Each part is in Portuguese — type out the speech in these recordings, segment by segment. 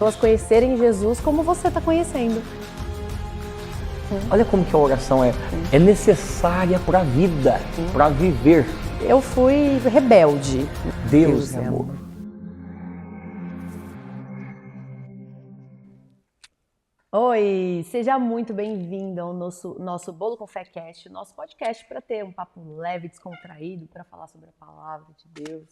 pessoas conhecerem Jesus como você está conhecendo. Olha como que a oração é necessária para a vida, para viver. Eu fui rebelde. Deus é amor. Oi, seja muito bem-vindo ao nosso Bolo com Fé Cast, nosso podcast para ter um papo leve, descontraído, para falar sobre a palavra de Deus.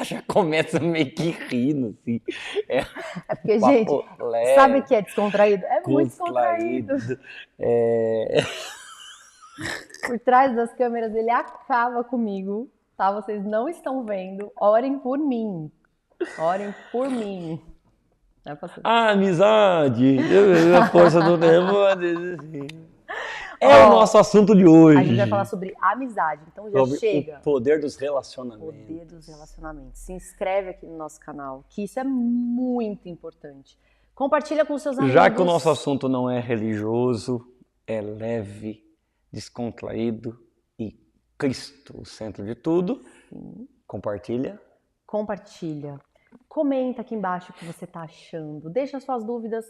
Já começa meio que rindo, assim. É porque, gente, leve, sabe o que é descontraído? É muito descontraído. Por trás das câmeras ele acaba comigo, tá? Vocês não estão vendo. Orem por mim. Orem por mim. A amizade, a força do demônio. É o nosso assunto de hoje. A gente vai falar sobre amizade, então já sobre chega. O poder dos relacionamentos. O poder dos relacionamentos. Se inscreve aqui no nosso canal, que isso é muito importante. Compartilha com seus amigos. Já que o nosso assunto não é religioso, é leve, descontraído e Cristo o centro de tudo, compartilha. Compartilha. Comenta aqui embaixo o que você está achando. Deixa suas dúvidas.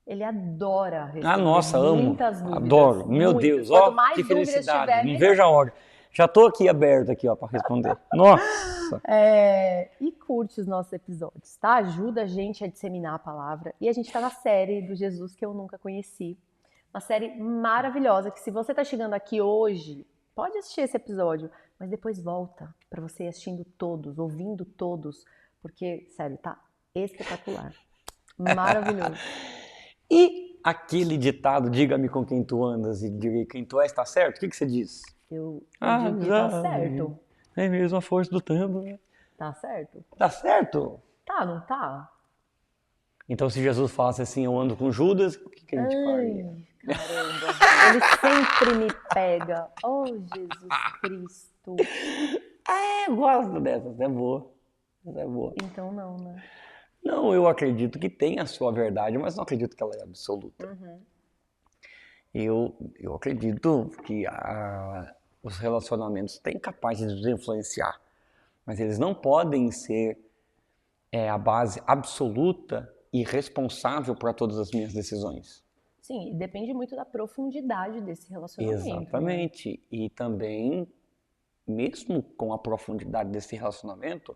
Ele adora responder muitas dúvidas. Adoro. Meu Deus, ó, que felicidade. Não vejo a hora. Já tô aqui aberto aqui, ó, para responder. Nossa! E curte os nossos episódios, tá? Ajuda a gente a disseminar a palavra. E a gente tá na série do Jesus que eu nunca conheci. Uma série maravilhosa que se você tá chegando aqui hoje, pode assistir esse episódio, mas depois volta para você ir assistindo todos, ouvindo todos, porque, sério, tá espetacular. Maravilhoso. E aquele ditado, diga-me com quem tu andas e diga quem tu és, tá certo? O que você diz? Eu digo que tá certo. É mesmo a força do tempo, né? Tá certo? Tá certo? Tá, não tá? Então se Jesus falasse assim, eu ando com Judas, o que a gente faria? Caramba, ele sempre me pega. Oh, Jesus Cristo. Eu gosto dessas, é boa. É boa. Então não, né? Não, eu acredito que tem a sua verdade, mas não acredito que ela é absoluta. Eu acredito que os relacionamentos têm capaz de nos influenciar, mas eles não podem ser a base absoluta e responsável por todas as minhas decisões. Sim, e depende muito da profundidade desse relacionamento. Exatamente. Né? E também, mesmo com a profundidade desse relacionamento,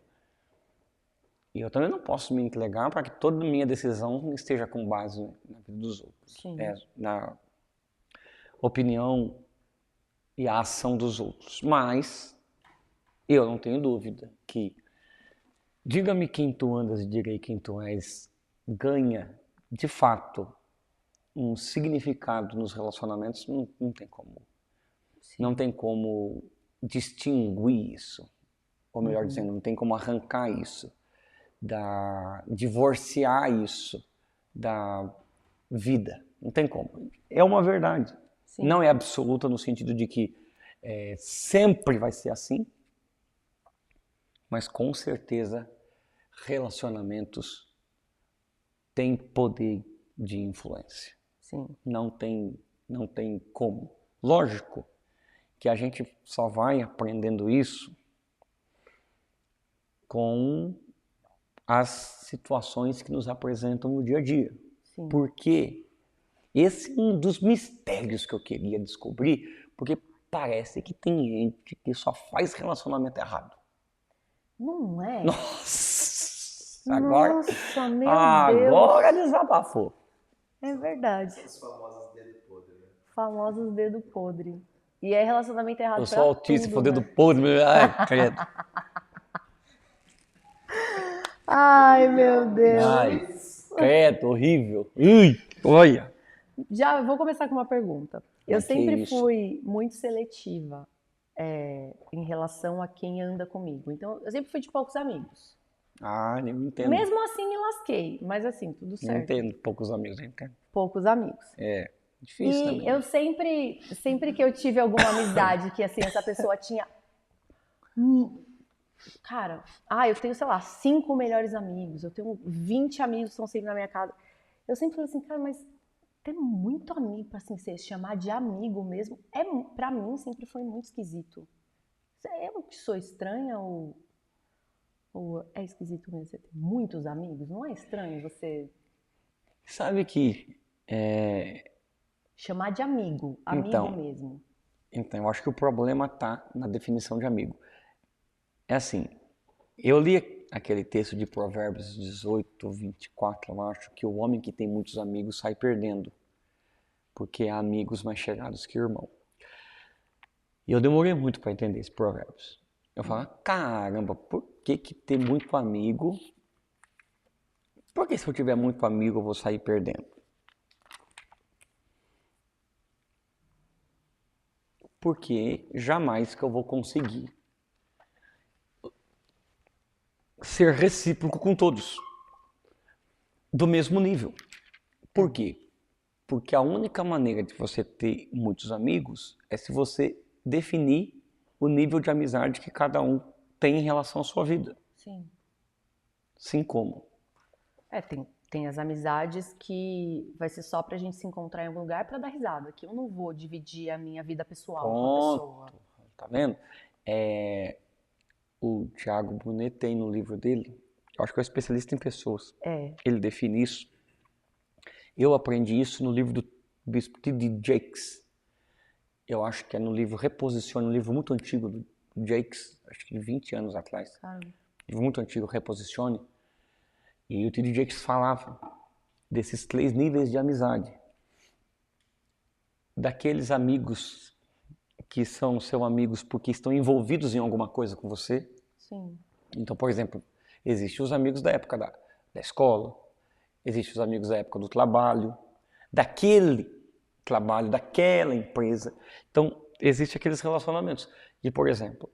eu também não posso me entregar para que toda minha decisão esteja com base na vida dos outros. Sim. Na opinião e a ação dos outros. Mas eu não tenho dúvida que diga-me quem tu andas e direi quem tu és ganha, de fato, um significado nos relacionamentos, não tem como. Sim. Não tem como distinguir isso. Ou melhor dizendo, não tem como arrancar isso. Divorciar isso da vida. Não tem como. É uma verdade. Sim. Não é absoluta no sentido de que sempre vai ser assim, mas com certeza relacionamentos têm poder de influência. Sim. Não tem como. Lógico que a gente só vai aprendendo isso com as situações que nos apresentam no dia a dia. Sim. Porque esse é um dos mistérios que eu queria descobrir, porque parece que tem gente que só faz relacionamento errado. Não é? Nossa! Agora, nossa, meu Deus! Agora desabafou. É verdade. Os famosos dedo podre, né? Famosos dedo podre. E é relacionamento errado pra tudo. Eu sou autista, dedo podre. Ai, credo. Ai, meu Deus. Ai, credo, horrível. Ui, olha. Já vou começar com uma pergunta. Eu sempre fui muito seletiva em relação a quem anda comigo. Então, eu sempre fui de poucos amigos. Nem entendo. Mesmo assim, me lasquei. Mas assim, tudo certo. Não entendo. Poucos amigos, não entendo. Poucos amigos. É, difícil e também. Eu sempre que eu tive alguma amizade que assim, essa pessoa tinha... Cara, eu tenho, sei lá, 5 melhores amigos. Eu tenho 20 amigos que estão sempre na minha casa. Eu sempre falei assim, cara, mas ter muito amigo, assim, se chamar de amigo mesmo, pra mim sempre foi muito esquisito. Eu que sou estranha ou Ou é esquisito mesmo você ter muitos amigos? Não é estranho você Sabe que, chamar de amigo, amigo então, mesmo? eu acho que o problema está na definição de amigo. É assim, eu li aquele texto de Provérbios 18, 24, eu acho que o homem que tem muitos amigos sai perdendo, porque há amigos mais chegados que irmão. E eu demorei muito para entender esse Provérbios. Eu falava, caramba, por que ter muito amigo? Por que se eu tiver muito amigo eu vou sair perdendo? Porque jamais que eu vou conseguir ser recíproco com todos, do mesmo nível. Por quê? Porque a única maneira de você ter muitos amigos é se você definir o nível de amizade que cada um tem em relação à sua vida. Sim. Sim como? Tem as amizades que vai ser só pra gente se encontrar em algum lugar pra dar risada, que eu não vou dividir a minha vida pessoal com a pessoa. Pronto, tá vendo? O Thiago Brunet tem no livro dele, eu acho que é um especialista em pessoas. Ele define isso. Eu aprendi isso no livro do Bispo T.D. Jakes. Eu acho que é no livro Reposicione, um livro muito antigo do Jakes, acho que de 20 anos atrás. Caramba. Livro muito antigo, Reposicione. E o T.D. Jakes falava desses 3 níveis de amizade. Daqueles amigos que são seus amigos porque estão envolvidos em alguma coisa com você. Sim. Então, por exemplo, existem os amigos da época da escola, existem os amigos da época do trabalho, daquele trabalho, daquela empresa. Então, existem aqueles relacionamentos. E, por exemplo,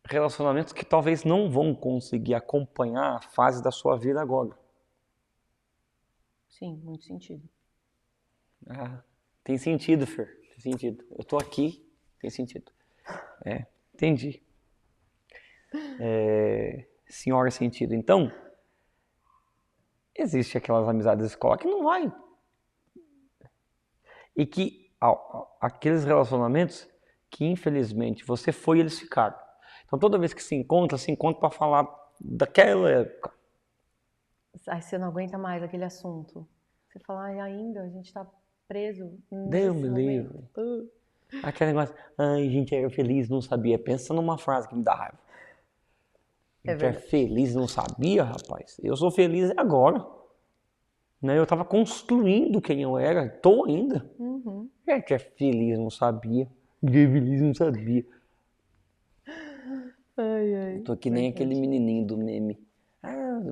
relacionamentos que talvez não vão conseguir acompanhar a fase da sua vida agora. Sim, muito sentido. Ah, tem sentido, Fer. Tem sentido. Eu tô aqui, tem sentido. Entendi. Senhora sentido. Então, existe aquelas amizades da escola que não vai. E que aqueles relacionamentos que infelizmente você foi e eles ficaram. Então toda vez que se encontra para falar daquela época. Aí você não aguenta mais aquele assunto. Você fala, ai, ainda a gente tá preso Deus nesse me momento. livre. Aquele negócio, ai, gente era feliz, não sabia. Pensa numa frase que me dá raiva. A gente é feliz, não sabia, rapaz. Eu sou feliz agora. Né? Eu estava construindo quem eu era, estou ainda. Uhum. A gente é feliz, não sabia. Ninguém é feliz, não sabia. Ai, ai. Tô que nem aquele menininho do meme.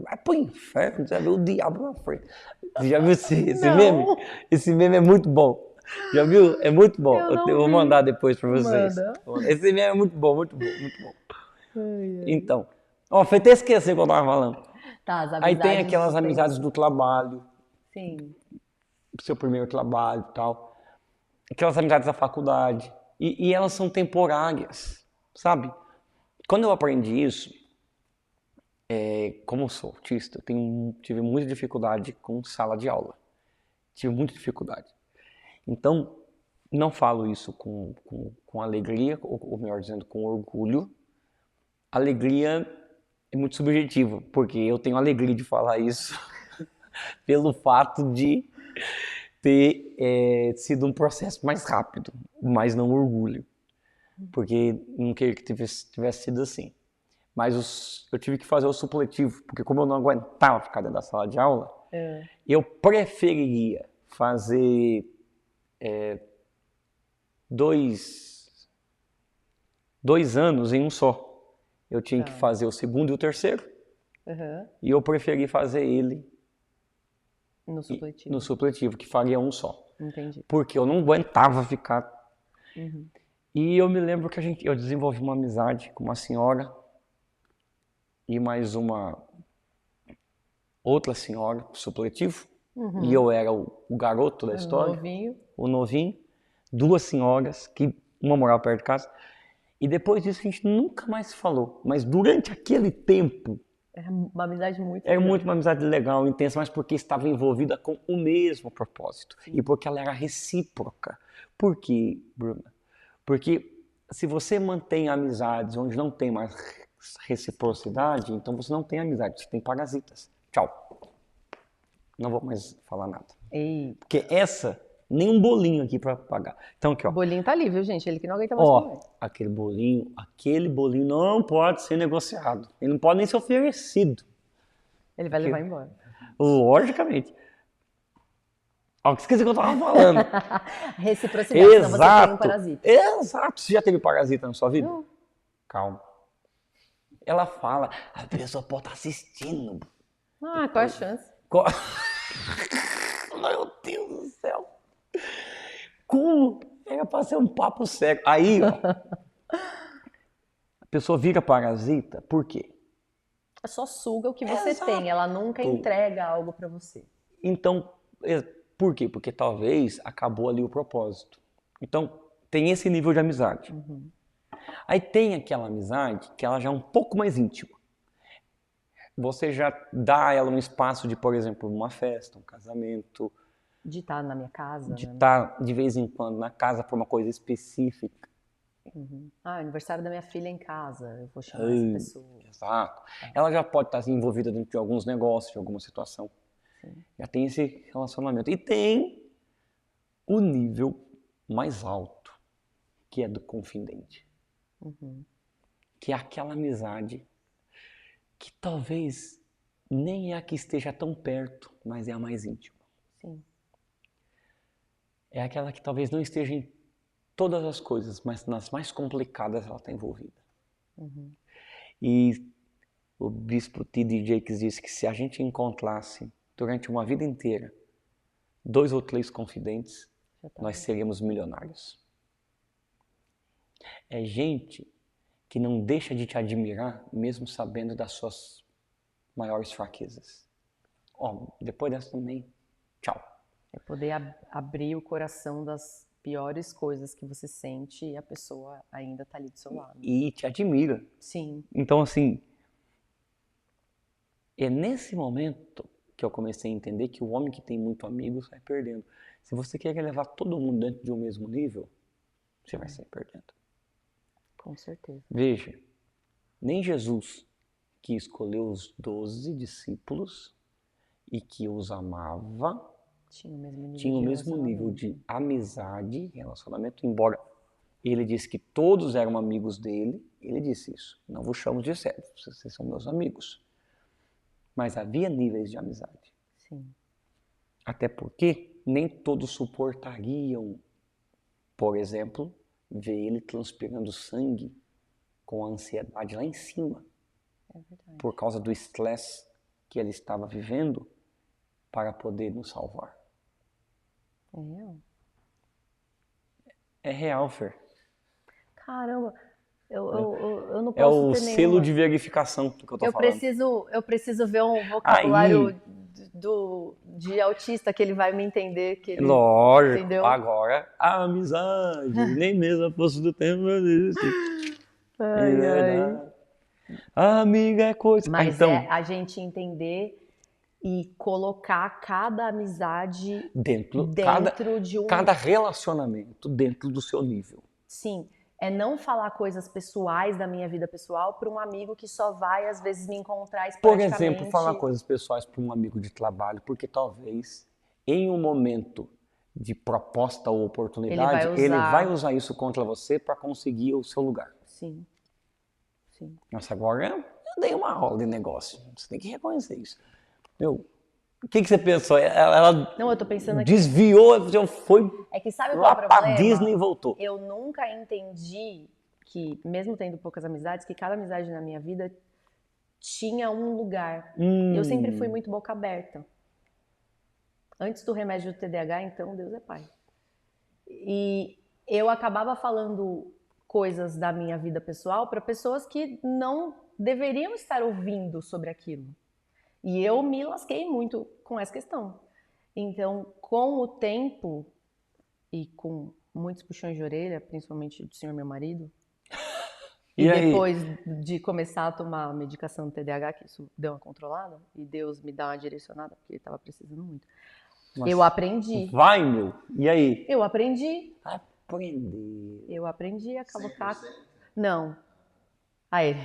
Vai pro inferno, você vai ver o diabo na frente. Você já viu esse meme? Esse meme é muito bom. Já viu? É muito bom. Eu vou mandar depois pra vocês. Manda. Esse meme é muito bom, muito bom, muito bom. Então, foi até esquecer o que eu tava falando. Tá, as amizades. Aí tem aquelas amizades do trabalho. Sim. Seu primeiro trabalho e tal. Aquelas amizades da faculdade. E elas são temporárias, sabe? Quando eu aprendi isso, como eu sou autista, eu tive muita dificuldade com sala de aula. Tive muita dificuldade. Então, não falo isso com alegria, ou melhor dizendo, com orgulho. Alegria é muito subjetivo, porque eu tenho alegria de falar isso pelo fato de ter sido um processo mais rápido, mas não orgulho. Porque não queria que tivesse sido assim. Mas eu tive que fazer o supletivo, porque como eu não aguentava ficar dentro da sala de aula, eu preferiria fazer 2 anos em um só. Eu tinha que fazer o segundo e o terceiro, e eu preferi fazer ele no supletivo, que faria um só. Entendi. Porque eu não aguentava ficar. E eu me lembro que eu desenvolvi uma amizade com uma senhora e mais uma outra senhora, supletivo, e eu era o garoto da história, o novinho, 2 senhoras, que uma morava perto de casa, e depois disso a gente nunca mais se falou, mas durante aquele tempo, era uma amizade muito era muito uma amizade legal, intensa, mas porque estava envolvida com o mesmo propósito, e porque ela era recíproca. Por quê, Bruna? Porque se você mantém amizades onde não tem mais reciprocidade, então você não tem amizade, você tem parasitas. Tchau. Não vou mais falar nada. Ei, Porque essa, nem um bolinho aqui pra pagar. Então aqui, o ó. bolinho tá ali, viu, gente? Ele que não aguenta mais comer. Ó, aquele bolinho não pode ser negociado. Ele não pode nem ser oferecido. Ele vai levar embora. Logicamente. Ó, esqueci o que eu tava falando. Reciprocidade, senão você tem um Exato. parasita. Exato. Você já teve parasita na sua vida? Não. Calma. Ela fala, a pessoa pode estar assistindo. Ah, qual é a chance? Meu Deus do céu. Como? Era pra ser um papo sério. Aí, ó. A pessoa vira parasita, por quê? Ela só suga o que você Exato. tem, ela nunca entrega algo pra você. Então, por quê? Porque talvez acabou ali o propósito. Então, tem esse nível de amizade. Aí tem aquela amizade que ela já é um pouco mais íntima. Você já dá a ela um espaço de, por exemplo, uma festa, um casamento, De estar na minha casa, de né? estar de vez em quando na casa por uma coisa específica. Ah, aniversário da minha filha em casa, eu vou chamar essa pessoa. Exato. Ela já pode estar envolvida dentro de alguns negócios, de alguma situação. Já tem esse relacionamento. E tem o nível mais alto, que é do confidente. Que é aquela amizade que talvez nem é a que esteja tão perto, mas é a mais íntima. Sim. É aquela que talvez não esteja em todas as coisas, mas nas mais complicadas ela está envolvida. E o bispo T.D. Jakes disse que se a gente encontrasse durante uma vida inteira 2 ou 3 confidentes, nós seríamos milionários. É gente que não deixa de te admirar, mesmo sabendo das suas maiores fraquezas. Ó, depois dessa também, tchau. É poder abrir o coração das piores coisas que você sente e a pessoa ainda tá ali do seu lado. E te admira. Sim. Então, assim, é nesse momento que eu comecei a entender que o homem que tem muito amigos vai perdendo. Se você quer levar todo mundo dentro de um mesmo nível, você vai sair perdendo. Com certeza. Veja, nem Jesus, que escolheu os 12 discípulos e que os amava, Tinha o mesmo nível de amizade e relacionamento, embora ele disse que todos eram amigos dele, ele disse isso. Não vos chamo de servos, vocês são meus amigos. Mas havia níveis de amizade. Sim. Até porque nem todos suportariam, por exemplo, ver ele transpirando sangue com a ansiedade lá em cima. É verdade. Por causa do estresse que ele estava vivendo para poder nos salvar. É real. É real, Fer. Caramba, eu não É posso o ter selo nenhuma. de verificação do que eu tô falando. Eu preciso ver um vocabulário de autista que ele vai me entender. Que ele, Lógico, entendeu? agora a amizade, nem mesmo a força do tempo existe. Ai, É verdade. A amiga é coisa. Mas então, é a gente entender e colocar cada amizade dentro de um... cada relacionamento dentro do seu nível. Sim, é não falar coisas pessoais da minha vida pessoal para um amigo que só vai, às vezes, me encontrar Por esporadicamente. exemplo, falar coisas pessoais para um amigo de trabalho, porque talvez em um momento de proposta ou oportunidade, ele vai usar isso contra você para conseguir o seu lugar. Sim. Sim. Nossa, agora eu dei uma aula de negócio. Você tem que reconhecer isso. Meu, o que você pensou? Ela Não, eu tô pensando aqui. desviou, já foi É que sabe qual é lá o problema? pra Disney e voltou. Eu nunca entendi que, mesmo tendo poucas amizades, que cada amizade na minha vida tinha um lugar. Eu sempre fui muito boca aberta. Antes do remédio do TDAH, então, Deus é pai. E eu acabava falando coisas da minha vida pessoal para pessoas que não deveriam estar ouvindo sobre aquilo. E eu me lasquei muito com essa questão. Então, com o tempo e com muitos puxões de orelha, principalmente do senhor meu marido, e depois de começar a tomar medicação do TDAH, que isso deu uma controlada, e Deus me dá uma direcionada, porque ele estava precisando muito. Nossa, eu aprendi. Vai, meu. E aí? Eu aprendi. Aprender. Eu aprendi a colocar... Não. A ele.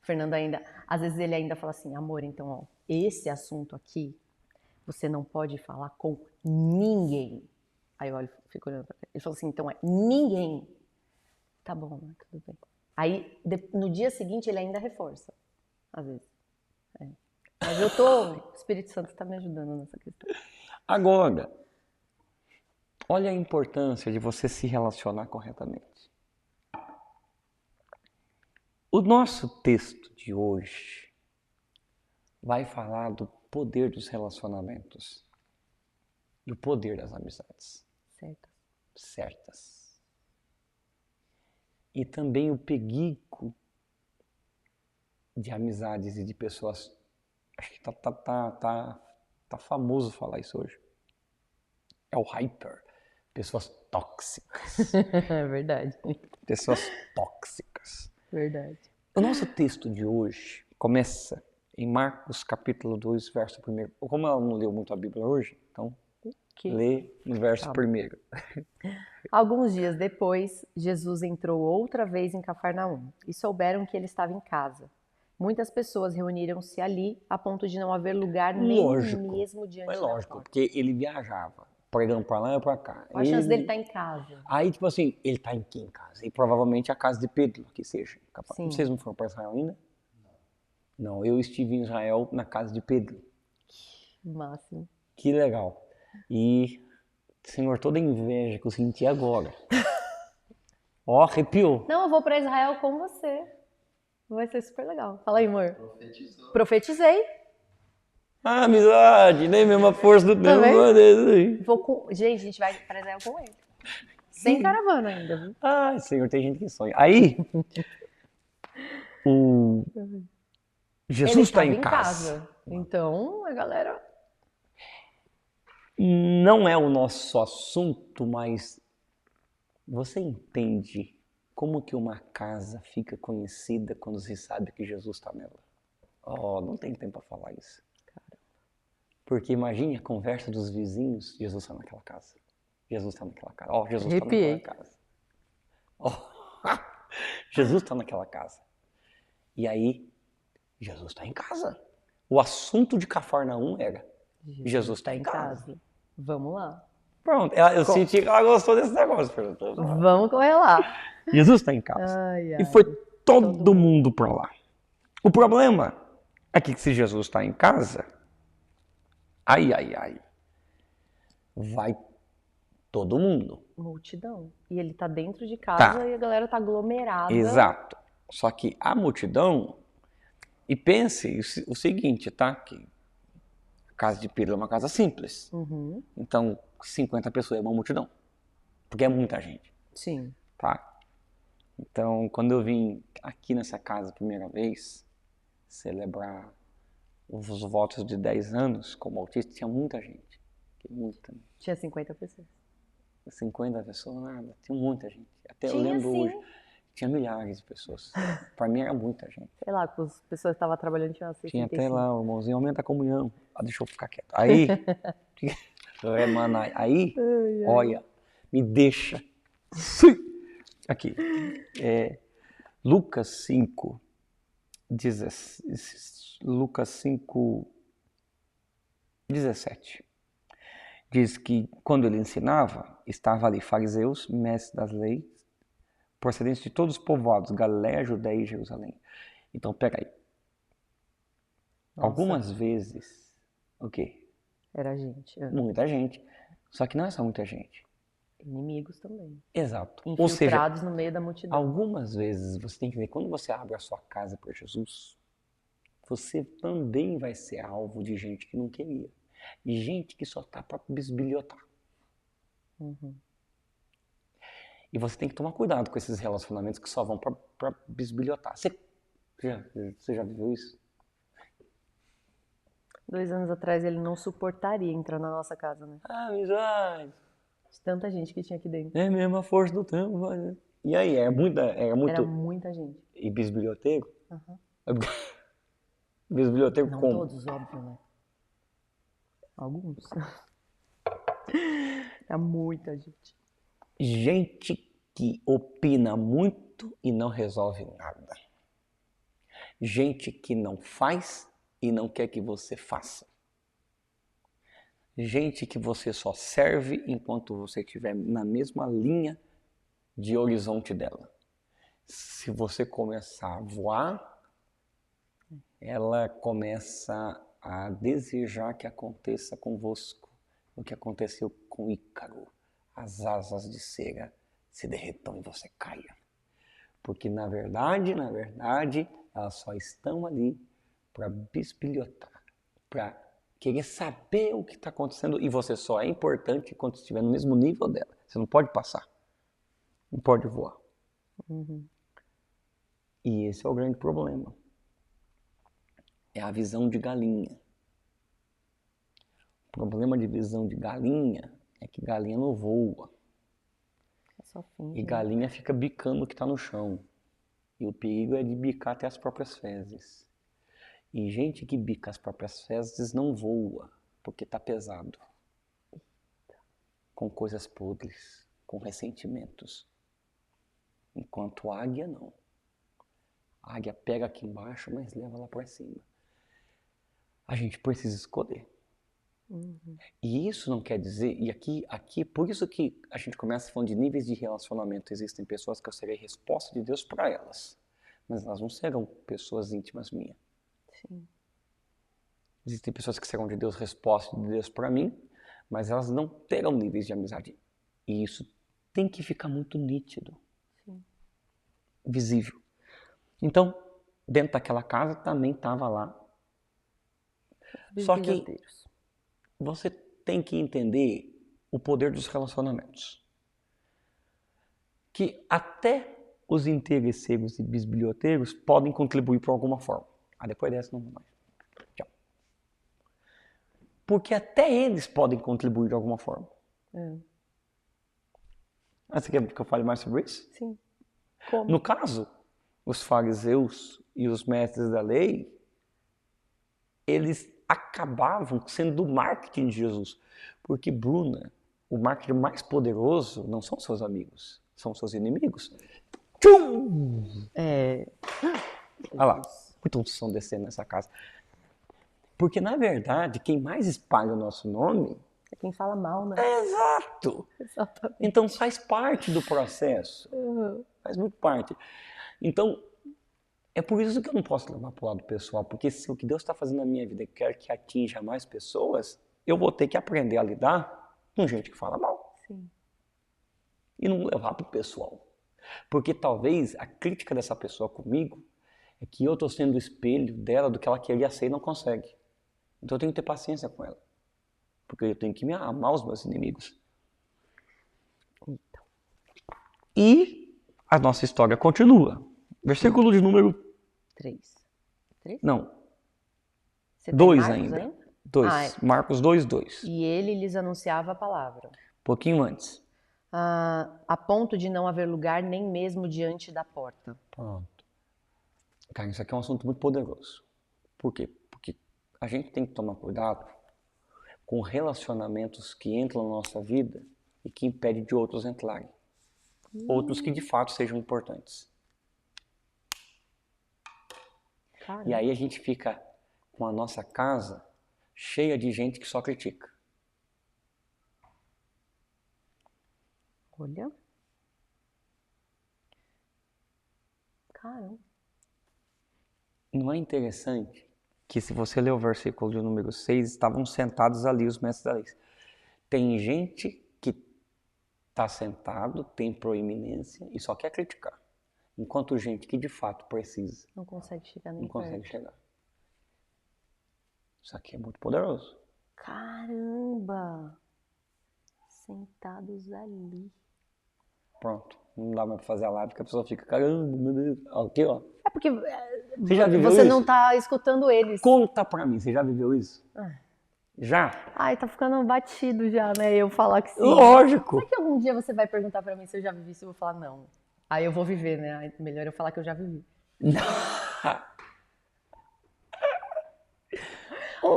Fernando ainda, às vezes ele ainda fala assim, amor, então, ó, esse assunto aqui, você não pode falar com ninguém. Aí eu olho, fico olhando pra ele. Ele falou assim, então é ninguém. Tá bom, né? Tudo bem. Aí, no dia seguinte, ele ainda reforça, às vezes. É. Mas o Espírito Santo está me ajudando nessa questão. Agora, olha a importância de você se relacionar corretamente. O nosso texto de hoje vai falar do poder dos relacionamentos e o poder das amizades certas. E também o perigo de amizades e de pessoas. Acho que tá famoso falar isso hoje. É o hyper. Pessoas tóxicas. É verdade. Pessoas tóxicas. Verdade. O nosso texto de hoje começa em Marcos capítulo 2, verso 1. Como ela não leu muito a Bíblia hoje, então lê no verso 1. Alguns dias depois, Jesus entrou outra vez em Cafarnaum e souberam que ele estava em casa. Muitas pessoas reuniram-se ali a ponto de não haver lugar nem mesmo diante da porta. Porque ele viajava, pregando para lá e para cá. Qual a chance dele estar em casa? Aí, tipo assim, ele está aqui em casa. E provavelmente a casa de Pedro, que seja. Sim. Vocês não foram para Israel ainda? Não, eu estive em Israel na casa de Pedro. Máximo. Que legal. E, Senhor, toda a inveja que eu senti agora. Ó, arrepiou. Não, eu vou para Israel com você. Vai ser super legal. Fala aí, amor. Profetizou. Profetizei. Ah, amizade, nem mesmo a força do tempo. Gente, a gente vai para Israel com ele. Sem caravana ainda, viu? Ai, Senhor, tem gente que sonha. Aí, Jesus está em casa. Então, a galera... Não é o nosso assunto, mas você entende como que uma casa fica conhecida quando se sabe que Jesus está nela? Oh, não tem tempo para falar isso. Porque imagine a conversa dos vizinhos, Jesus está naquela casa. Jesus está naquela casa. Oh, Jesus está naquela casa. Oh, Jesus está naquela casa. E aí, Jesus está em casa. O assunto de Cafarnaum era Jesus está em casa. Vamos lá. Pronto, eu senti que ela gostou desse negócio. Vamos correr lá. Jesus está em casa. Ai, ai. E foi todo mundo para lá. O problema é que se Jesus está em casa, vai todo mundo. Multidão. E ele tá dentro de casa e a galera tá aglomerada. Exato. Só que a multidão, e pense o seguinte, tá? Que a casa de Pedro é uma casa simples. Uhum. Então, 50 pessoas é uma multidão. Porque é muita gente. Sim. Tá? Então, quando eu vim aqui nessa casa a primeira vez, celebrar os votos de 10 anos como autista, tinha muita gente. Tinha 50 pessoas. 50 pessoas, nada. Tinha muita gente. Até tinha, eu lembro sim. hoje. Tinha milhares de pessoas. Para mim era muita gente. Sei lá, com as pessoas que estavam trabalhando tinha 65. Tinha até lá, o irmãozinho, aumenta a comunhão. Ah, deixa eu ficar quieto. Aí, olha, me deixa. Aqui. Lucas 5, Lucas 5, 17. Diz que quando ele ensinava, estava ali fariseus, mestres das leis, procedentes de todos os povoados, Galiléia, Judéia e Jerusalém. Então, pega aí. Nossa. Algumas vezes, o quê? Era gente. Muita gente. Só que não é só muita gente. Inimigos também. Exato. Infiltrados no meio da multidão. Algumas vezes você tem que ver, quando você abre a sua casa para Jesus, você também vai ser alvo de gente que não queria. E gente que só tá para bisbilhotar. Uhum. E você tem que tomar cuidado com esses relacionamentos que só vão para bisbilhotar. Você já viveu isso? 2 anos atrás ele não suportaria entrar na nossa casa, né? Amizade. De tanta gente que tinha aqui dentro. É mesmo a força do tempo. Vai. E aí, era muita gente. E bisbilhoteiro? Uhum. Bisbilhoteiro não como? Não todos, óbvio, né? Alguns. É muita gente. Gente que opina muito e não resolve nada. Gente que não faz e não quer que você faça. Gente que você só serve enquanto você estiver na mesma linha de horizonte dela. Se você começar a voar, ela começa a desejar que aconteça convosco o que aconteceu com Ícaro. As asas de cera se derretam e você caia. Porque na verdade, elas só estão ali para bisbilhotar, para querer saber o que está acontecendo, e você só é importante quando estiver no mesmo nível dela. Você não pode passar, não pode voar. E esse é o grande problema. É a visão de galinha. O problema de visão de galinha é que galinha não voa. Só finge, E galinha fica bicando o que está no chão. E o perigo é de bicar até as próprias fezes. E gente que bica as próprias fezes não voa, porque está pesado. Com coisas podres, com ressentimentos. Enquanto a águia não. A águia pega aqui embaixo, mas leva lá para cima. A gente precisa escolher. E isso não quer dizer, e aqui, por isso que a gente começa falando de níveis de relacionamento. Existem pessoas que eu serei resposta de Deus para elas, mas elas não serão pessoas íntimas minhas. Sim. Existem pessoas que serão de Deus resposta de Deus para mim, mas elas não terão níveis de amizade. E isso tem que ficar muito nítido, visível. Então, dentro daquela casa também estava lá. Só que você tem que entender o poder dos relacionamentos. Que até os interesseiros e bisbilhoteiros podem contribuir por alguma forma. Depois dessa não vou mais. Tchau. Porque até eles podem contribuir de alguma forma. Você quer que eu fale mais sobre isso? Sim. Como? No caso, os fariseus e os mestres da lei, eles acabavam sendo do marketing de Jesus. Porque, Bruna, o marketing mais poderoso não são seus amigos, são seus inimigos. Tchum! Olha lá, muita unção descendo nessa casa. Porque, na verdade, quem mais espalha o nosso nome... é quem fala mal, né? Exato! Exatamente. Então, faz parte do processo. Faz muito parte. Então, é por isso que eu não posso levar para o lado pessoal, porque se o que Deus está fazendo na minha vida quer que atinja mais pessoas, eu vou ter que aprender a lidar com gente que fala mal. Sim. E não levar para o pessoal. Porque talvez a crítica dessa pessoa comigo é que eu estou sendo o espelho dela do que ela queria ser e não consegue. Então eu tenho que ter paciência com ela. Porque eu tenho que me amar os meus inimigos. E a nossa história continua. Versículo de número 3. Não. Você tem 2 Marcos ainda. 2. Marcos 2:2. E ele lhes anunciava a palavra. Pouquinho antes. A ponto de não haver lugar nem mesmo diante da porta. Pronto. Cara, isso aqui é um assunto muito poderoso. Por quê? Porque a gente tem que tomar cuidado com relacionamentos que entram na nossa vida e que impedem de outros entrarem. Outros que de fato sejam importantes. Caramba. E aí a gente fica com a nossa casa cheia de gente que só critica. Olha. Caramba. Não é interessante que se você ler o versículo de número 6, estavam sentados ali os mestres da lei. Tem gente que está sentado, tem proeminência e só quer criticar. Enquanto gente que de fato precisa. Não consegue chegar nem Não consegue perto. chegar. Isso aqui é muito poderoso. Caramba! Sentados ali. Pronto. Não dá mais pra fazer a live porque a pessoa fica, caramba, meu Deus. Aqui, ó. É porque Você já viveu você isso? não tá escutando eles. Conta pra mim, você já viveu isso? Já? Ai, tá ficando batido já, né? Eu falar que sim. Lógico! Será que algum dia você vai perguntar pra mim se eu já vivi isso? Eu vou falar não. Aí eu vou viver, né? Aí melhor eu falar que eu já vivi.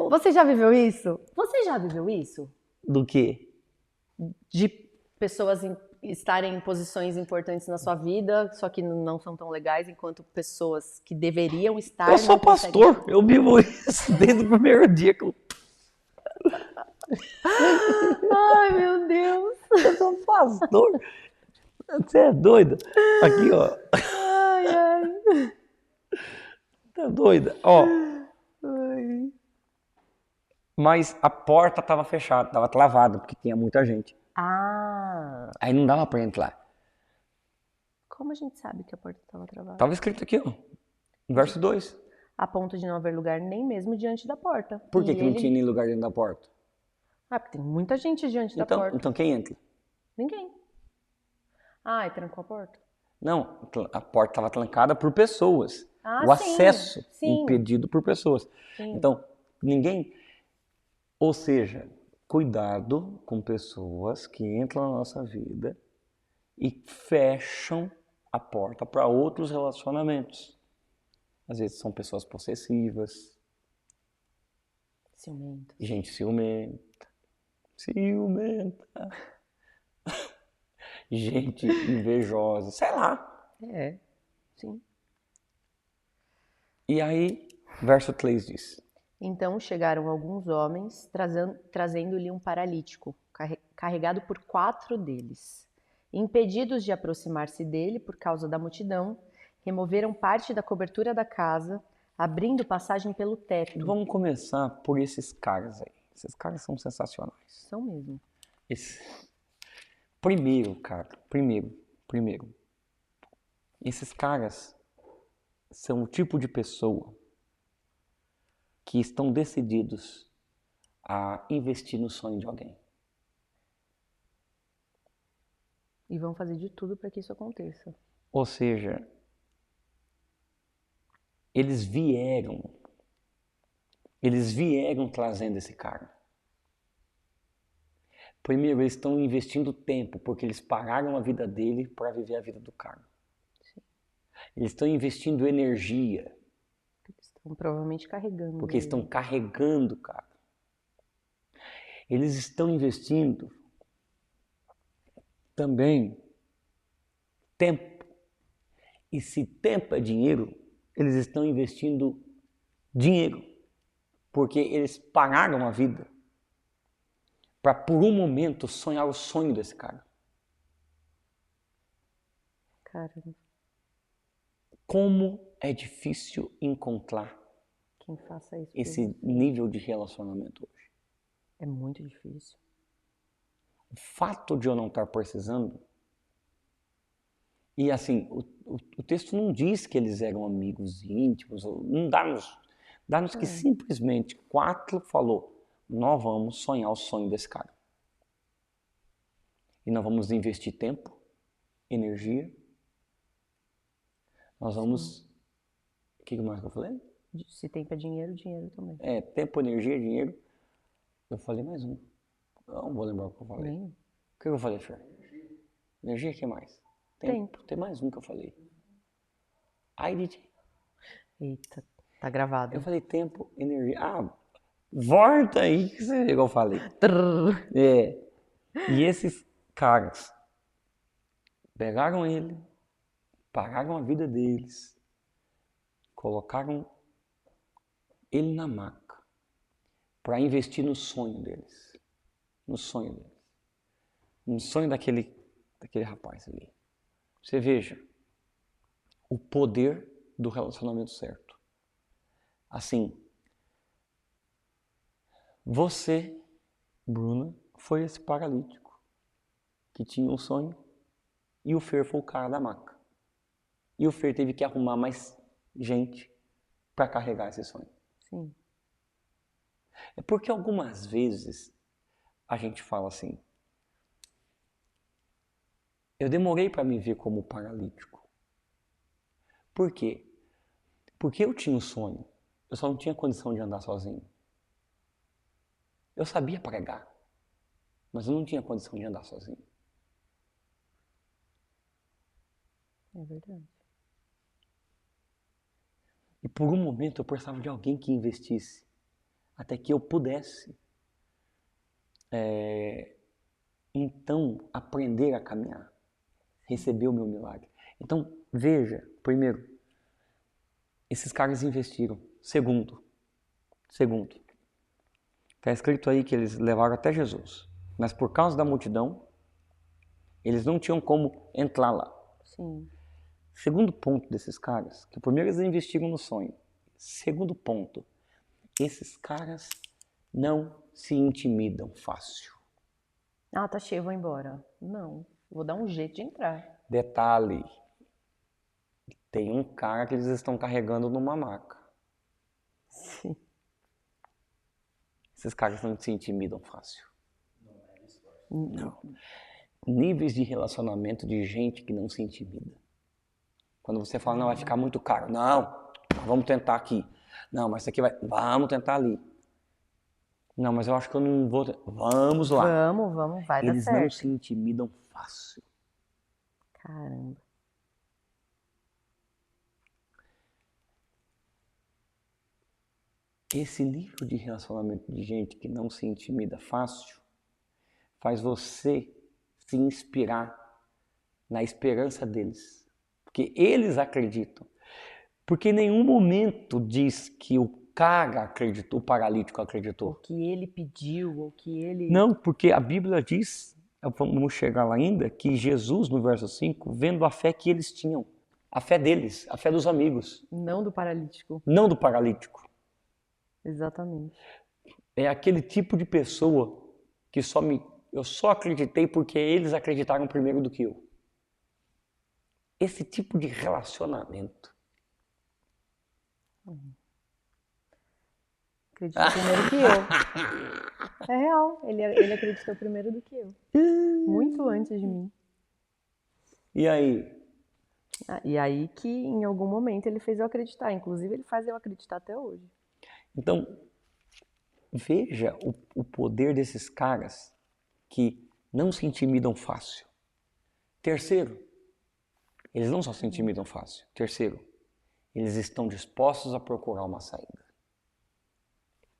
Você já viveu isso? Você já viveu isso? Do quê? De pessoas estarem em posições importantes na sua vida, só que não são tão legais, enquanto pessoas que deveriam estar Eu sou não conseguem. pastor, eu vivo isso desde o primeiro dia que eu Ai, meu Deus! sou pastor. Você é doida? Aqui, ó. Ai, ai. Tá doida? Ó, Ai. mas a porta tava fechada, tava travada, porque tinha muita gente. Ah, Aí não dava pra entrar. como a gente sabe que a porta estava travada? Tava escrito aqui, ó. Verso 2. A ponto de não haver lugar nem mesmo diante da porta. Por que E que não tinha nem lugar dentro da porta? Ah, porque tem muita gente diante da Então, porta. então quem entra? Ninguém. Ah, e trancou a porta? Não, a porta estava trancada por pessoas. Ah, O sim, acesso sim. impedido por pessoas. Sim. Então, ninguém. Ou seja, cuidado com pessoas que entram na nossa vida e fecham a porta para outros relacionamentos. Às vezes são pessoas possessivas, Ciumento. gente ciumenta, gente invejosa, sei lá. É, sim. E aí, verso 3 diz: Então chegaram alguns homens trazendo-lhe um paralítico, carregado por 4 deles. Impedidos de aproximar-se dele por causa da multidão, removeram parte da cobertura da casa, abrindo passagem pelo teto. Vamos começar por esses caras aí. Esses caras são sensacionais. São mesmo. Primeiro, cara, primeiro. Esses caras são o tipo de pessoa que estão decididos a investir no sonho de alguém. E vão fazer de tudo para que isso aconteça. Ou seja, eles vieram trazendo esse cara. Primeiro, eles estão investindo tempo, porque eles pararam a vida dele para viver a vida do cara. Sim. Eles estão investindo energia. Eles estão provavelmente carregando. Porque eles estão carregando o cara. Eles estão investindo também tempo. E se tempo é dinheiro, eles estão investindo dinheiro. Porque eles pararam a vida para, por um momento, sonhar o sonho desse cara. Caramba. Como é difícil encontrar Quem faça isso. esse nível de relacionamento hoje. É muito difícil. O fato de eu não estar precisando. E assim, o texto não diz que eles eram amigos íntimos, não dá-nos que simplesmente 4 falou, nós vamos sonhar o sonho desse cara. E nós vamos investir tempo, energia, nós vamos... O que mais que eu falei? Se tempo é dinheiro, dinheiro também. É, tempo, energia, dinheiro. Eu falei mais um. Eu não vou lembrar o que eu falei. Nem. O que eu falei, Fer? Energia, o que mais? Tempo. Tem mais um que eu falei. Ai, DJ. Eita, tá gravado. Eu falei tempo, energia. Ah, volta aí que você viu que eu falei. É. E esses caras pegaram ele, pagaram a vida deles, colocaram ele na maca para investir no sonho deles. No sonho deles. No sonho daquele rapaz ali. Você veja o poder do relacionamento certo. Assim, você, Bruna, foi esse paralítico que tinha um sonho e o Fer foi o cara da maca. E o Fer teve que arrumar mais gente para carregar esse sonho. Sim. É porque algumas vezes a gente fala assim, eu demorei para me ver como paralítico. Por quê? Porque eu tinha um sonho, eu só não tinha condição de andar sozinho. Eu sabia pregar, mas eu não tinha condição de andar sozinho. É verdade. E por um momento eu precisava de alguém que investisse, até que eu pudesse então aprender a caminhar, receber o meu milagre. Então, veja, primeiro, esses caras investiram. Segundo, está escrito aí que eles levaram até Jesus, mas por causa da multidão, eles não tinham como entrar lá. Sim. Segundo ponto desses caras, que primeiro eles investiram no sonho. Segundo ponto, esses caras não se intimidam fácil. Ah, tá cheio, vou embora. Não, vou dar um jeito de entrar. Detalhe, tem um cara que eles estão carregando numa maca. Sim. Esses caras não se intimidam fácil. Não. Níveis de relacionamento de gente que não se intimida. Quando você fala, não, vai ficar muito caro. Não, vamos tentar aqui. Não, mas isso aqui vai... Vamos tentar ali. Não, mas eu acho que eu não vou... Vamos lá. Vamos, vai dar Eles não certo. se intimidam fácil. Caramba. Esse nível de relacionamento de gente que não se intimida fácil faz você se inspirar na esperança deles. Porque eles acreditam. Porque em nenhum momento diz que o cara acreditou, o paralítico acreditou. O que ele pediu, o que ele... Não, porque a Bíblia diz, vamos chegar lá ainda, que Jesus, no verso 5, vendo a fé que eles tinham, a fé deles, a fé dos amigos, Não do paralítico. não do paralítico. Exatamente. É aquele tipo de pessoa que eu só acreditei porque eles acreditaram primeiro do que eu. Esse tipo de relacionamento. Acreditou primeiro que eu. É real, ele acreditou primeiro do que eu. Muito antes de mim. E aí? Ah, e aí que em algum momento ele fez eu acreditar. Inclusive ele faz eu acreditar até hoje. Então, veja o poder desses caras que não se intimidam fácil. Terceiro, eles não só se intimidam fácil. Terceiro, eles estão dispostos a procurar uma saída.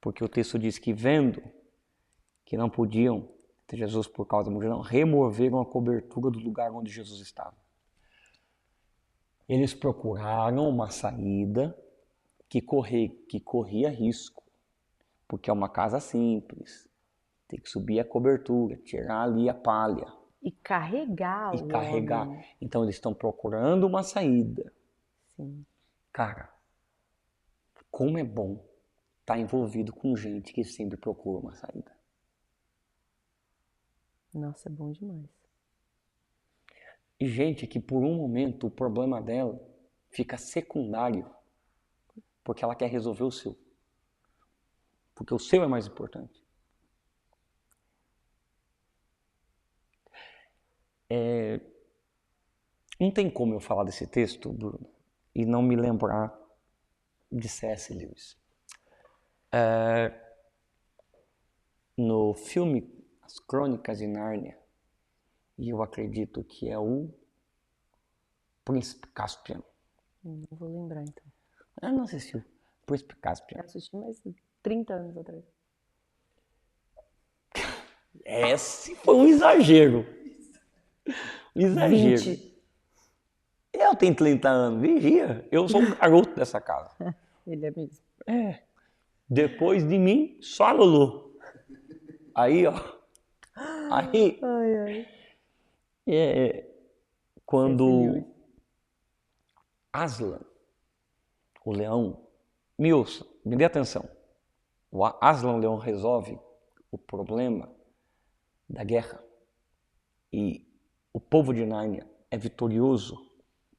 Porque o texto diz que vendo que não podiam ter Jesus por causa da multidão, removeram a cobertura do lugar onde Jesus estava. Eles procuraram uma saída que corria risco, porque é uma casa simples, tem que subir a cobertura, tirar ali a palha. E carregar E o carregar. homem. Então eles estão procurando uma saída. Sim. Cara, como é bom estar envolvido com gente que sempre procura uma saída. Nossa, é bom demais. E gente que por um momento o problema dela fica secundário, porque ela quer resolver o seu. Porque o seu é mais importante. Não tem como eu falar desse texto, Bruno, e não me lembrar de C.S. Lewis. No filme As Crônicas de Nárnia, e eu acredito que é o Príncipe Caspian. Não vou lembrar então. Eu não assisti o Príncipe Caspian. Eu assisti mais de 30 anos atrás. Esse foi um exagero. Um exagero. 20. Eu tenho 30 anos, vigia. Eu sou um garoto dessa casa. Ele é mesmo. Depois de mim, só a Lulu. Aí, ó. Aí, Ai, ai. quando Aslan, o leão, me ouça, me dê atenção. O Aslan, o leão, resolve o problema da guerra. E o povo de Nárnia é vitorioso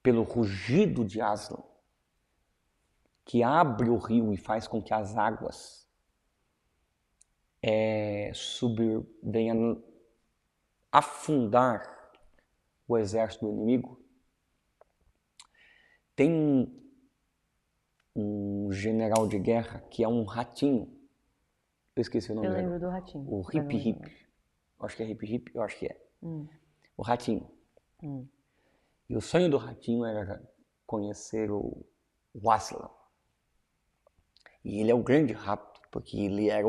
pelo rugido de Aslan, que abre o rio e faz com que as águas venham afundar o exército do inimigo. Tem um general de guerra que é um ratinho. Eu esqueci o nome Eu dele. lembro do ratinho. O mas não Hip lembro. Hip. Eu acho que é Hip Hip, eu acho que é. O ratinho. E o sonho do ratinho era conhecer o Aslan. E ele é o grande rato, porque ele era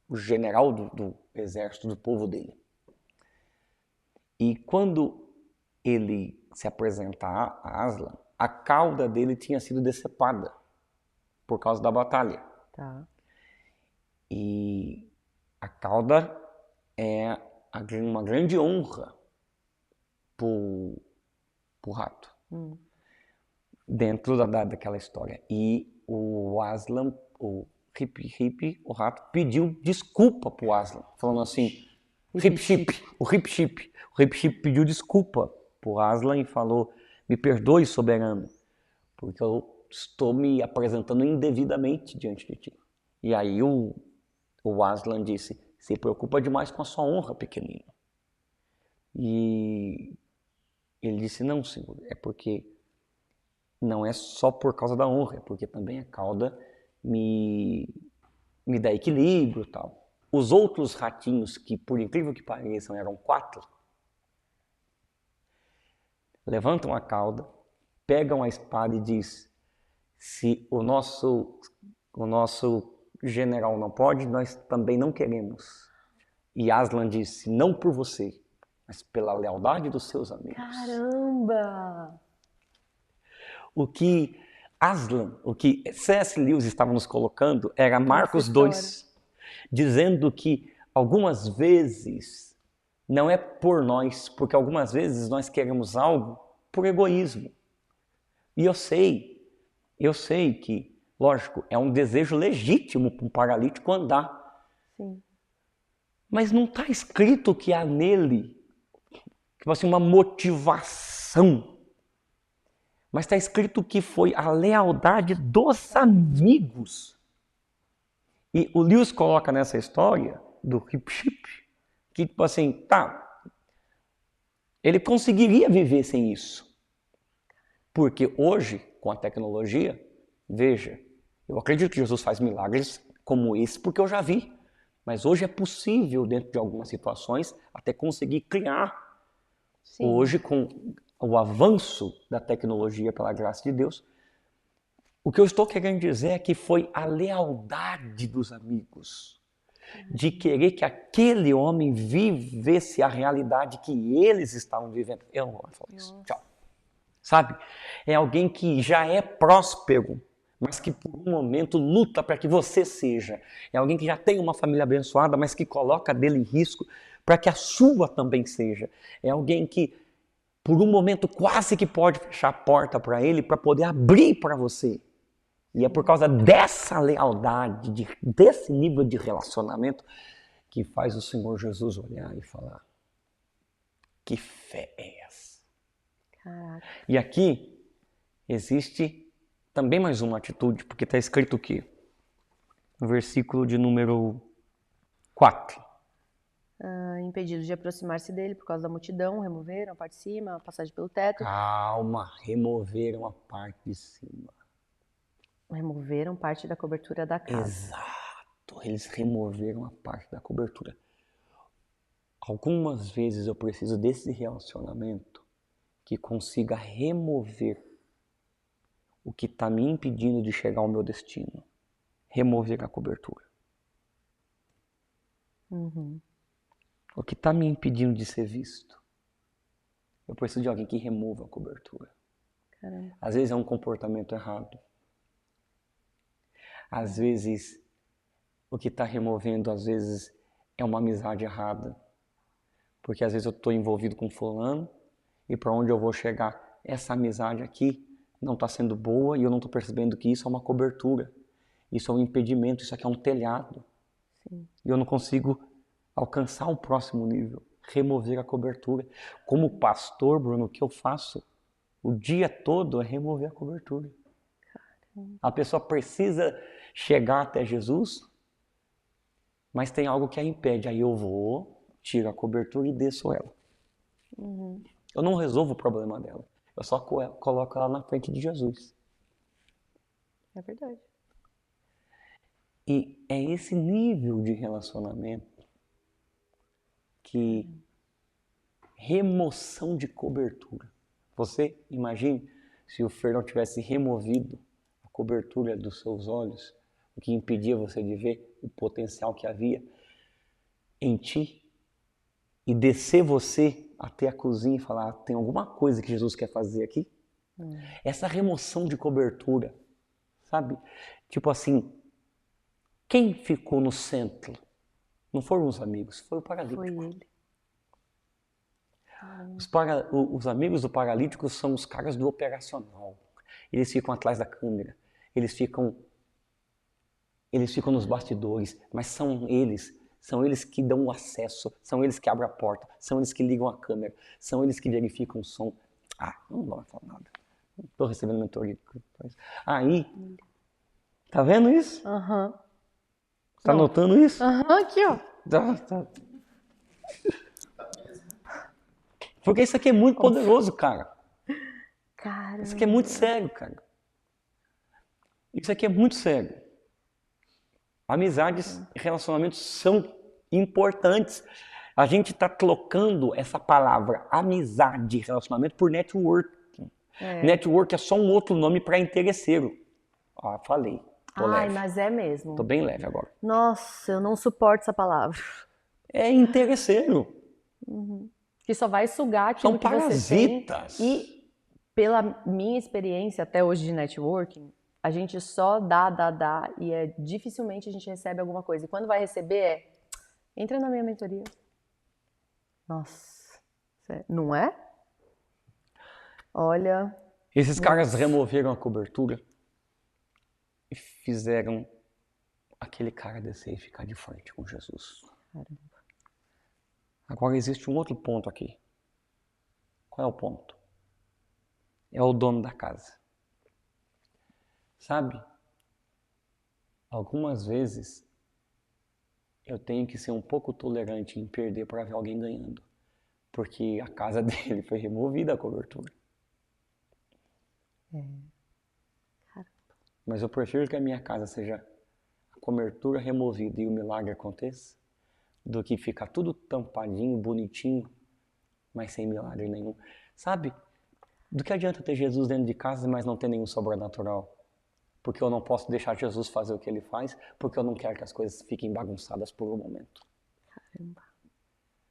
o general do exército do povo dele. E quando ele se apresenta a Aslan, a cauda dele tinha sido decepada por causa da batalha. Tá. E a cauda é uma grande honra pro rato, dentro daquela história. E o Aslan, o Hip, o rato, pediu desculpa pro Aslan, falando assim, o Hip pediu desculpa pro Aslan e falou, me perdoe, soberano, porque eu estou me apresentando indevidamente diante de ti. E aí o Aslan disse, se preocupa demais com a sua honra, pequenino. E ele disse, não, senhor, é porque não é só por causa da honra, é porque também a cauda me dá equilíbrio e tal. Os outros ratinhos, que por incrível que pareçam eram 4, levantam a cauda, pegam a espada e diz, se o nosso general não pode, nós também não queremos. E Aslan disse, não por você, mas pela lealdade dos seus amigos. Caramba! O que C.S. Lewis estava nos colocando era Marcos 2, dizendo que algumas vezes não é por nós, porque algumas vezes nós queremos algo por egoísmo. E eu sei que, lógico, é um desejo legítimo para um paralítico andar. Sim. Mas não está escrito que há nele tipo assim, uma motivação. Mas está escrito que foi a lealdade dos amigos. E o Lewis coloca nessa história do Hip, que tipo assim, tá, ele conseguiria viver sem isso. Porque hoje, com a tecnologia, veja, eu acredito que Jesus faz milagres como esse porque eu já vi. Mas hoje é possível, dentro de algumas situações, até conseguir criar. Sim. Hoje, com o avanço da tecnologia pela graça de Deus, o que eu estou querendo dizer é que foi a lealdade dos amigos, de querer que aquele homem vivesse a realidade que eles estavam vivendo. Eu não vou falar isso. Tchau. Sabe? É alguém que já é próspero, mas que por um momento luta para que você seja. É alguém que já tem uma família abençoada, mas que coloca dele em risco para que a sua também seja. É alguém que por um momento quase que pode fechar a porta para ele para poder abrir para você. E é por causa dessa lealdade, desse nível de relacionamento que faz o Senhor Jesus olhar e falar, que fé é essa? Caraca. E aqui existe também mais uma atitude, porque está escrito aqui, no versículo de número 4. Impedidos de aproximar-se dele por causa da multidão, removeram a parte de cima, a passagem pelo teto. Calma, removeram a parte de cima. Removeram parte da cobertura da casa. Exato, eles removeram a parte da cobertura. Algumas vezes eu preciso desse relacionamento que consiga remover o que está me impedindo de chegar ao meu destino. Remover a cobertura. O que está me impedindo de ser visto. Eu preciso de alguém que remova a cobertura. Caramba. Às vezes é um comportamento errado. Às vezes, o que está removendo, às vezes, é uma amizade errada. Porque às vezes eu estou envolvido com fulano e para onde eu vou chegar, essa amizade aqui não está sendo boa e eu não estou percebendo que isso é uma cobertura. Isso é um impedimento, isso aqui é um telhado. Sim. E eu não consigo alcançar o próximo nível, remover a cobertura. Como pastor, Bruno, o que eu faço o dia todo é remover a cobertura. Caramba. A pessoa precisa chegar até Jesus, mas tem algo que a impede. Aí eu vou, tiro a cobertura e desço ela. Eu não resolvo o problema dela. Eu só coloco ela na frente de Jesus. É verdade. E é esse nível de relacionamento que remoção de cobertura. Você imagine se o Fer não tivesse removido a cobertura dos seus olhos, o que impedia você de ver o potencial que havia. em ti e descer você até a cozinha e falar, tem alguma coisa que Jesus quer fazer aqui? Essa remoção de cobertura, sabe? Tipo assim, quem ficou no centro? Não foram os amigos, foi o paralítico. Foi ele. Os amigos do paralítico são os caras do operacional. Eles ficam atrás da câmera, eles ficam nos bastidores, mas são eles que dão o acesso, são eles que abrem a porta, são eles que ligam a câmera, são eles que verificam o som. Não vou falar nada. Não estou recebendo mentoria. Aí, tá vendo isso? Aham. Tá notando isso? Aham, aqui, ó. Tá. Porque isso aqui é muito poderoso, cara. Cara. Isso aqui é muito sério, cara. Isso aqui é muito sério. Amizades e relacionamentos são importantes. A gente está trocando essa palavra amizade e relacionamento por networking. Network é só um outro nome para interesseiro. Falei. Tô leve. Mas é mesmo. Tô bem leve agora. Nossa, eu não suporto essa palavra. É interesseiro. Que só vai sugar aquilo São que você tem. parasitas. E pela minha experiência até hoje de networking, a gente só dá, e dificilmente a gente recebe alguma coisa. E quando vai receber entra na minha mentoria. Nossa, não é? Olha... Esses caras removeram a cobertura e fizeram aquele cara descer e ficar de frente com Jesus. Caramba. Agora existe um outro ponto aqui. Qual é o ponto? É o dono da casa. Sabe? Algumas vezes eu tenho que ser um pouco tolerante em perder para ver alguém ganhando. Porque a casa dele foi removida a cobertura. Mas eu prefiro que a minha casa seja a cobertura removida e o milagre aconteça do que ficar tudo tampadinho, bonitinho, mas sem milagre nenhum. Sabe? Do que adianta ter Jesus dentro de casa, mas não ter nenhum sobrenatural? Porque eu não posso deixar Jesus fazer o que ele faz, porque eu não quero que as coisas fiquem bagunçadas por um momento. Caramba.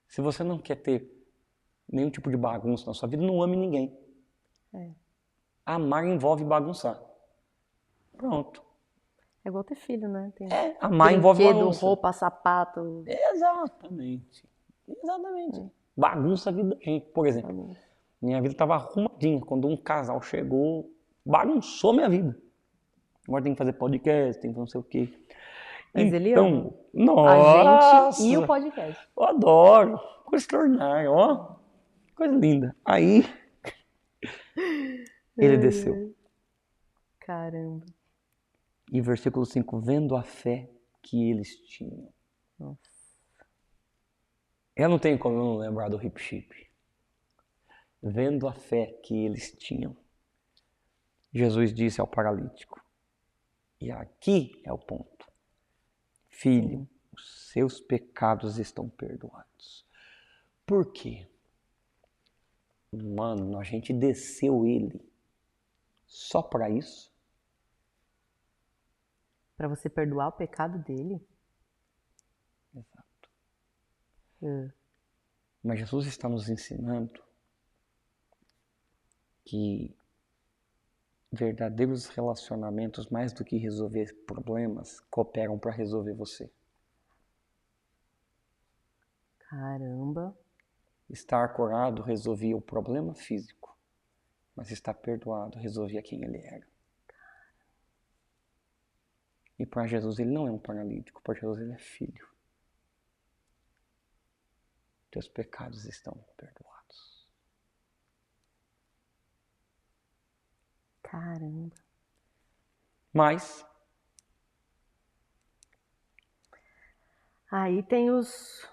Se você não quer ter nenhum tipo de bagunça na sua vida, não ame ninguém. Amar envolve bagunçar. Pronto. É igual ter filho, né? Tem amar envolve bagunça. roupa, sapato. Exatamente. Bagunça a vida da gente. Por exemplo, minha vida estava arrumadinha. Quando um casal chegou, bagunçou minha vida. Agora tem que fazer podcast, tem que não sei o quê. Mas ele ama. Nossa, a gente e o podcast. Eu adoro. Coisa extraordinária, ó. Coisa linda. Aí, ele desceu. Caramba. E versículo 5, vendo a fé que eles tinham. Nossa. Eu não tenho como eu não lembrar do hip chip. Vendo a fé que eles tinham. Jesus disse ao paralítico. E aqui é o ponto. Filho, os seus pecados estão perdoados. Por quê? Mano, a gente desceu ele só para isso? Para você perdoar o pecado dele? Exato. É. Mas Jesus está nos ensinando que verdadeiros relacionamentos, mais do que resolver problemas, cooperam para resolver você. Caramba. Estar curado resolvia o problema físico, mas estar perdoado resolvia quem ele era. E para Jesus ele não é um paralítico, para Jesus ele é filho. Teus pecados estão perdoados. Caramba. Mas aí tem as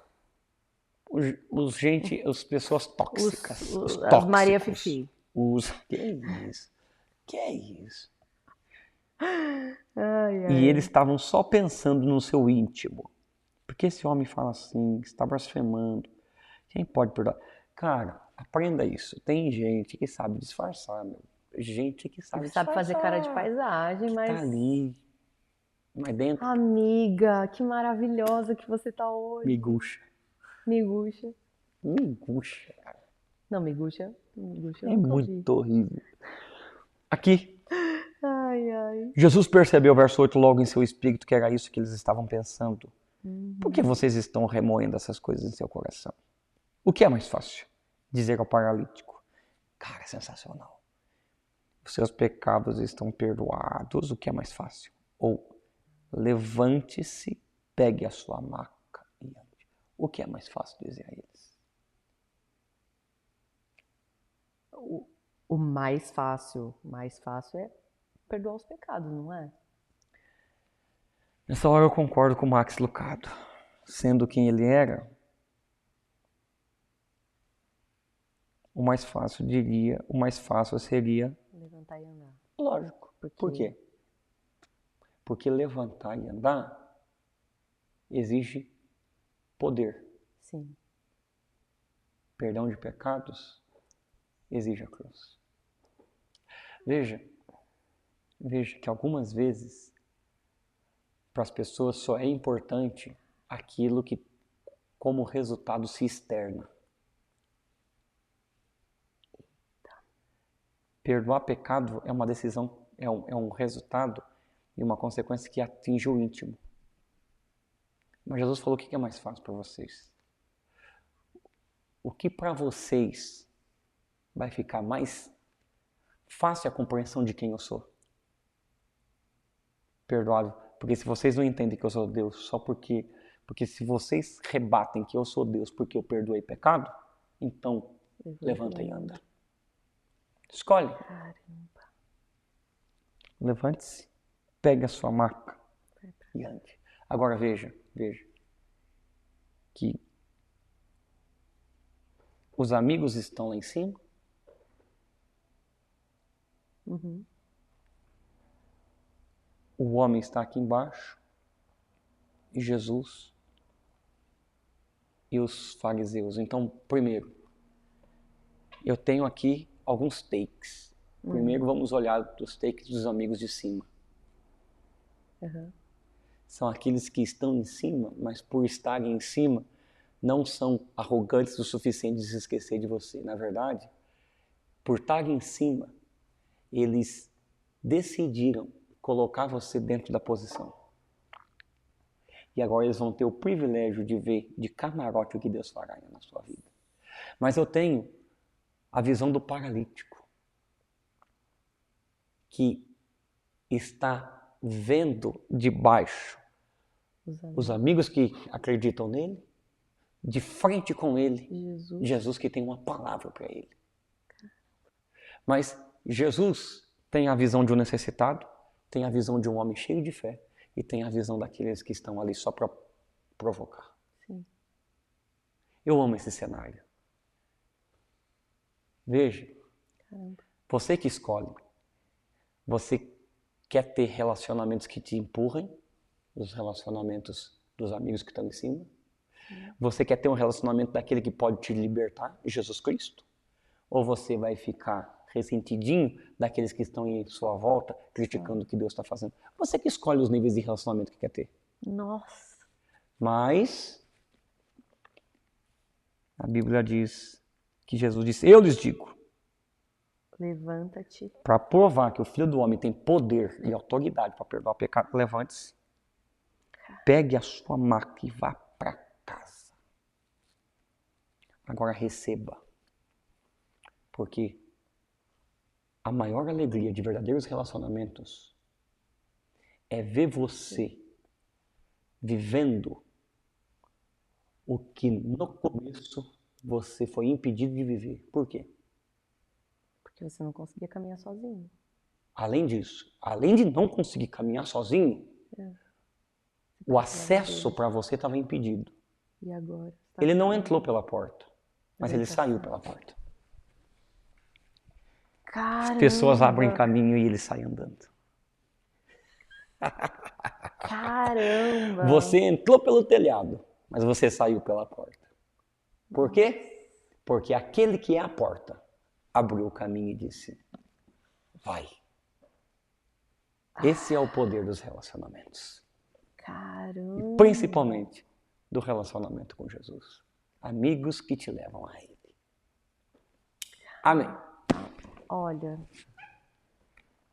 pessoas tóxicas. Os as tóxicos. Maria Fifi. Que é isso? Ai. E eles estavam só pensando no seu íntimo. Porque esse homem fala assim, está blasfemando. Quem pode perdoar? Cara, aprenda isso. Tem gente que sabe disfarçar, meu. Gente que sabe disfarçar. Sabe fazer cara de paisagem, mas... Tá ali. Mas dentro, Amiga, que maravilhosa que você tá hoje. miguxa. Miguxa. Miguxa. Não, miguxa. Miguxa eu É nunca ouvi. muito horrível. Aqui, Ai, ai. Jesus percebeu, verso 8, logo em seu espírito, que era isso que eles estavam pensando. Por que vocês estão remoendo essas coisas em seu coração? O que é mais fácil? Dizer ao paralítico: cara, é sensacional. Os seus pecados estão perdoados. O que é mais fácil? Ou levante-se, pegue a sua maca e ande. O que é mais fácil dizer a eles? O mais fácil é perdoar os pecados, não é? Nessa hora eu concordo com Max Lucado. Sendo quem ele era, o mais fácil seria... Levantar e andar. Lógico. Por quê? Porque levantar e andar exige poder. Sim. Perdão de pecados exige a cruz. Veja que algumas vezes para as pessoas só é importante aquilo que como resultado se externa. Perdoar pecado é uma decisão, é um resultado e uma consequência que atinge o íntimo. Mas Jesus falou o que é mais fácil para vocês. O que para vocês vai ficar mais fácil a compreensão de quem eu sou? Perdoado. Porque se vocês não entendem que eu sou Deus só porque se vocês rebatem que eu sou Deus porque eu perdoei pecado, então levanta e anda. Escolhe. Caramba. Levante-se, pegue a sua maca e ande. Agora veja que os amigos estão lá em cima. Uhum. O homem está aqui embaixo. E Jesus e os fariseus. Então, primeiro, eu tenho aqui alguns takes. Primeiro vamos olhar os takes dos amigos de cima. Uhum. São aqueles que estão em cima, mas por estarem em cima, não são arrogantes o suficiente de se esquecer de você. Na verdade, por estarem em cima, eles decidiram colocar você dentro da posição. E agora eles vão ter o privilégio de ver de camarote o que Deus fará na sua vida. Mas eu tenho a visão do paralítico, que está vendo de baixo os amigos que acreditam nele, de frente com ele, Jesus que tem uma palavra para ele. Mas Jesus tem a visão de um necessitado, tem a visão de um homem cheio de fé e tem a visão daqueles que estão ali só para provocar. Sim. Eu amo esse cenário. Veja, você que escolhe. Você quer ter relacionamentos que te empurrem, os relacionamentos dos amigos que estão em cima? Você quer ter um relacionamento daquele que pode te libertar, Jesus Cristo? Ou você vai ficar ressentidinho daqueles que estão em sua volta, criticando o que Deus está fazendo? Você que escolhe os níveis de relacionamento que quer ter. Nossa. Mas a Bíblia diz que Jesus disse: eu lhes digo. Levanta-te. Para provar que o Filho do Homem tem poder e autoridade para perdoar o pecado, levante-se. Pegue a sua maca e vá para casa. Agora receba. Porque a maior alegria de verdadeiros relacionamentos é ver você vivendo o que no começo você foi impedido de viver. Por quê? Porque você não conseguia caminhar sozinho. Além disso, além de não conseguir caminhar sozinho, o acesso para você estava impedido. E agora? Ele não entrou pela porta, mas ele saiu pela porta. Caramba. As pessoas abrem caminho e ele sai andando. Caramba! Você entrou pelo telhado, mas você saiu pela porta. Por quê? Porque aquele que é a porta abriu o caminho e disse: vai. Esse é o poder dos relacionamentos. Caramba. E principalmente do relacionamento com Jesus. Amigos que te levam a Ele. Amém. Olha,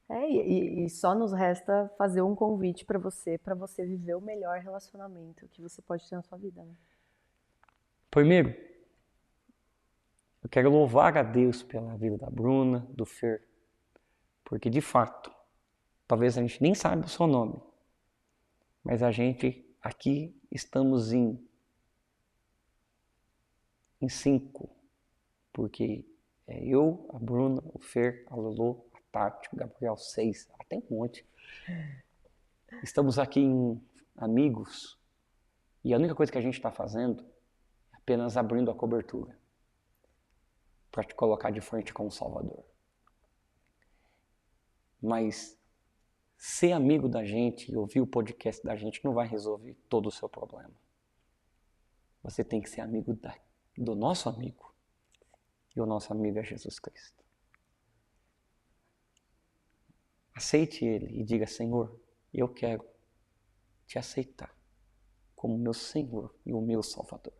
e só nos resta fazer um convite para você viver o melhor relacionamento que você pode ter na sua vida, né? Primeiro, eu quero louvar a Deus pela vida da Bruna, do Fer, porque de fato, talvez a gente nem saiba o seu nome, mas a gente aqui estamos em 5, porque é eu, a Bruna, o Fer, a Lulu, a Tati, o Gabriel, 6, até um monte. Estamos aqui em amigos e a única coisa que a gente está fazendo é apenas abrindo a cobertura para te colocar de frente com o Salvador. Mas ser amigo da gente e ouvir o podcast da gente não vai resolver todo o seu problema. Você tem que ser amigo do nosso amigo. E o nosso amigo é Jesus Cristo. Aceite Ele e diga: Senhor, eu quero te aceitar como meu Senhor e o meu Salvador.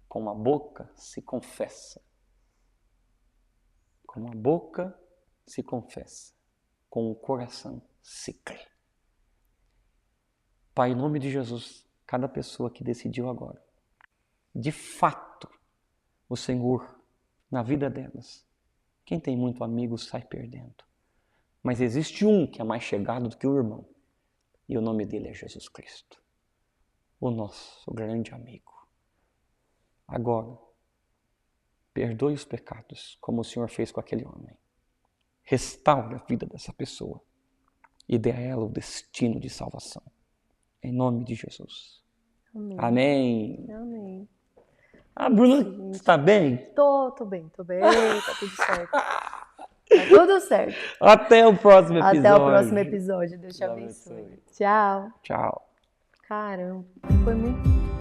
Com a boca se confessa. Com a boca se confessa. Com o coração se crê. Pai, em nome de Jesus, cada pessoa que decidiu agora, de fato, o Senhor, na vida delas, quem tem muito amigo sai perdendo. Mas existe um que é mais chegado do que o irmão. E o nome dele é Jesus Cristo. O nosso grande amigo. Agora, perdoe os pecados, como o Senhor fez com aquele homem. Restaure a vida dessa pessoa e dê a ela o destino de salvação. Em nome de Jesus. Amém. Amém. Amém. A Bruna está bem? Tô bem, tá tudo certo. Tá tudo certo. Até o próximo episódio. Até o próximo episódio. Deus te abençoe. Tchau. Tchau. Caramba, foi muito